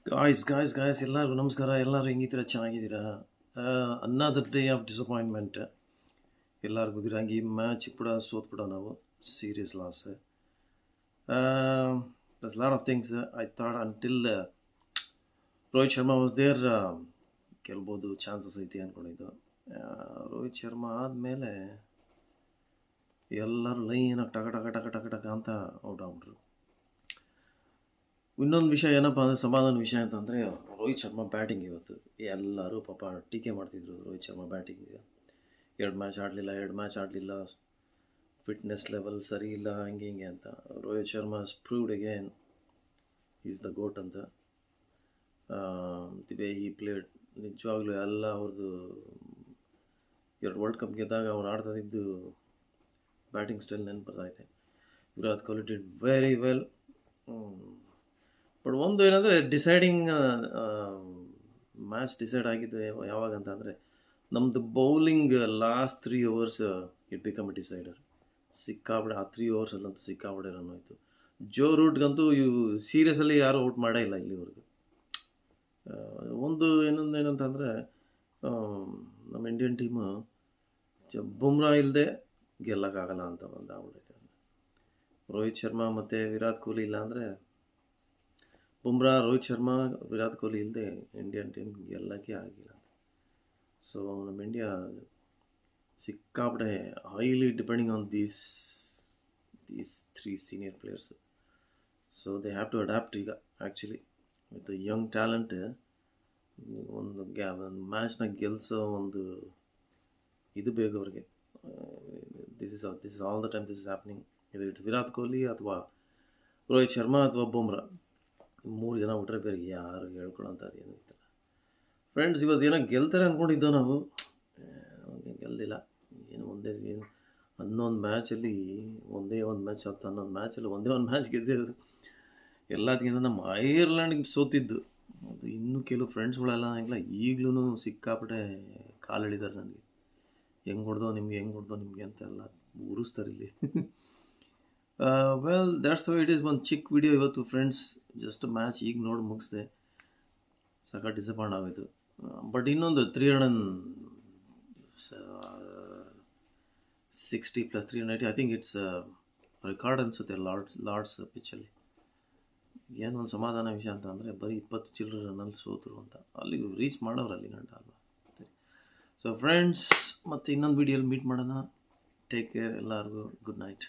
Guys ಎಲ್ಲರಿಗೂ ನಮಸ್ಕಾರ. ಎಲ್ಲರೂ ಹೆಂಗಿದ್ದೀರಾ? ಚೆನ್ನಾಗಿದ್ದೀರಾ? ಅನ್ನದರ್ ಡೇ ಆಫ್ ಡಿಸಪಾಯಿಂಟ್ಮೆಂಟ್ ಎಲ್ಲರಿಗೂ ಗೊತ್ತಿರಂಗೆ ಈ ಮ್ಯಾಚ್ ಕೂಡ ಸೋತ್ಬಿಡೋ ನಾವು. Serious loss. Thus lot of things I thought until Rohit Sharma was there ಗೆಲ್ಬೋದು, ಚಾನ್ಸಸ್ ಐತಿ ಅಂದ್ಕೊಂಡಿದ್ದು. ರೋಹಿತ್ ಶರ್ಮಾ ಆದಮೇಲೆ ಎಲ್ಲರೂ ಲೈನಾಗಿ ಟಕ ಟಕ ಟಕ ಟಕ ಟಕ ಅಂತ ಔಟ್ ಆಗ್ಬಿಟ್ರು. ಇನ್ನೊಂದು ವಿಷಯ ಏನಪ್ಪ ಅಂದರೆ, ಸಮಾಧಾನ ವಿಷಯ ಅಂತಂದರೆ ರೋಹಿತ್ ಶರ್ಮಾ ಬ್ಯಾಟಿಂಗ್. ಇವತ್ತು ಎಲ್ಲರೂ ಪಾಪ ಟೀಕೆ ಮಾಡ್ತಿದ್ರು ರೋಹಿತ್ ಶರ್ಮಾ ಬ್ಯಾಟಿಂಗಿಗೆ. 2 ಮ್ಯಾಚ್ ಆಡಲಿಲ್ಲ, ಫಿಟ್ನೆಸ್ ಲೆವೆಲ್ ಸರಿ ಇಲ್ಲ, ಹಂಗೆ ಹಿಂಗೆ ಅಂತ. Rohit Sharma proved again is the goat ಅಂತ. ದಿ ವೇ ಈ ಪ್ಲೇಡ್ ನಿಜವಾಗ್ಲೂ ಎಲ್ಲ ಅವ್ರದ್ದು 2 ವರ್ಲ್ಡ್ ಕಪ್ ಗೆದ್ದಾಗ ಅವ್ರು ಆಡ್ತಾಯಿದ್ದು ಬ್ಯಾಟಿಂಗ್ ಸ್ಟೈಲ್ ನೆನಪು ಬರ್ತೈತೆ. Virat Kohli did very well. But ಒಂದು ಏನಂದರೆ, ಡಿಸೈಡಿಂಗ್ ಮ್ಯಾಚ್ ಡಿಸೈಡ್ ಆಗಿದ್ದು ಯಾವಾಗ ಅಂತ ಅಂದರೆ, ನಮ್ಮದು bowling last 3 overs it become a decider. ಸಿಕ್ಕಾಬಿಡೆ ಆ 3 ಓವರ್ಸಲ್ಲಂತೂ ಸಿಕ್ಕಾಬಿಡೆ ರನ್ ಹೋಯಿತು. ಜೋ ರೂಟ್ಗಂತೂ ಸೀರಿಯಸಲ್ಲಿ ಯಾರೂ ಔಟ್ ಮಾಡೇ ಇಲ್ಲ ಇಲ್ಲಿವರೆಗೂ. ಇನ್ನೊಂದು ಏನಂತಂದರೆ, ನಮ್ಮ ಇಂಡಿಯನ್ ಟೀಮು ಬುಮ್ರಾ ಇಲ್ಲದೆ ಗೆಲ್ಲಕ್ಕಾಗಲ್ಲ ಅಂತ ಆಗ್ಬಿಡೈತೆ. ರೋಹಿತ್ ಶರ್ಮಾ ಮತ್ತು ವಿರಾಟ್ ಕೊಹ್ಲಿ ಇಲ್ಲ ಅಂದರೆ, ರೋಹಿತ್ ಶರ್ಮಾ, ವಿರಾಟ್ ಕೊಹ್ಲಿ ಇಲ್ಲದೆ ಇಂಡಿಯನ್ ಟೀಮ್ ಗೆಲ್ಲಕ್ಕೆ ಆಗಿಲ್ಲ. ಸೊ ನಮ್ಮ ಇಂಡಿಯಾ ಸಿಕ್ಕಾಪಡೆ highly depending on these 3 senior players. So they have to adapt ಈಗ. ಆ್ಯಕ್ಚುಲಿ ವಿತ್ ಯಂಗ್ ಟ್ಯಾಲೆಂಟ್ ಒಂದು ಮ್ಯಾಚ್ನ ಗೆಲ್ಲಿಸೋ ಒಂದು ಇದು ಬೇಕು ಅವ್ರಿಗೆ. This is all the time this is happening. ಇದು ಇಟ್ಸ್ ವಿರಾಟ್ ಕೊಹ್ಲಿ ಅಥವಾ ರೋಹಿತ್ ಶರ್ಮಾ ಅಥವಾ ಬುಮ್ರಾ, 3 ಜನ ಬಿಟ್ರೆ ಬೇರೆ ಯಾರು ಹೇಳ್ಕೊಳ್ಳೋಂಥದ್ದು ಏನೂ ಇತ್ತಲ್ಲ. ಫ್ರೆಂಡ್ಸ್, ಇವತ್ತು ಏನೋ ಗೆಲ್ತಾರೆ ಅಂದ್ಕೊಂಡಿದ್ದೋ ನಾವು, ಗೆಲ್ಲಿಲ್ಲ. ಏನು 11 ಮ್ಯಾಚಲ್ಲಿ ಒಂದೇ ಒಂದು ಮ್ಯಾಚ್ ಆಗ್ತಾ, 11 ಮ್ಯಾಚಲ್ಲಿ ಒಂದೇ ಒಂದು ಮ್ಯಾಚ್ ಗೆದ್ದಿರೋದು. ಎಲ್ಲದಕ್ಕಿಂತ ನಮ್ಮ ಐರ್ಲ್ಯಾಂಡಿಗೆ ಸೋತಿದ್ದು. ಅದು ಇನ್ನೂ ಕೆಲವು ಫ್ರೆಂಡ್ಸ್ಗಳೆಲ್ಲ ಈಗಲೂ ಸಿಕ್ಕಾಪಟ್ಟೆ ಕಾಲೆಳಿದ್ದಾರೆ ನನಗೆ. ಹೆಂಗೆ ಹೊಡೆದೋ ನಿಮಗೆ ಅಂತೆಲ್ಲ ಉರಿಸ್ತಾರೆ ಇಲ್ಲಿ. Well, that's how it is. ಒಂದು ಚಿಕ್ಕ ವಿಡಿಯೋ ಇವತ್ತು ಫ್ರೆಂಡ್ಸ್. ಜಸ್ಟ್ ಮ್ಯಾಚ್ ಈಗ ನೋಡಿ ಮುಗಿಸ್ದೆ. ಸಖತ್ ಡಿಸಪಾಯಿಂಟ್ ಆಗೋಯ್ತು. ಬಟ್ ಇನ್ನೊಂದು 360 + 380, ಐ ಥಿಂಕ್ ಇಟ್ಸ್ ರೆಕಾರ್ಡ್ ಅನಿಸುತ್ತೆ ಲಾರ್ಡ್ಸ್ ಪಿಚ್ಚಲ್ಲಿ. ಏನೊಂದು ಸಮಾಧಾನ ವಿಷಯ ಅಂತ ಅಂದರೆ, ಬರೀ 20 ಚಿಲ್ಲರೆ ರನ್ನಲ್ಲಿ ಸೋತರು ಅಂತ. ಅಲ್ಲಿಗೆ ರೀಚ್ ಮಾಡೋರು ಅಲ್ಲಿ ಗಂಟ ಅಲ್ವಾ. ಸೊ ಫ್ರೆಂಡ್ಸ್, ಮತ್ತೆ ಇನ್ನೊಂದು ವಿಡಿಯೋಲಿ ಮೀಟ್ ಮಾಡೋಣ. ಟೇಕ್ ಕೇರ್ ಎಲ್ಲರಿಗೂ. Good night.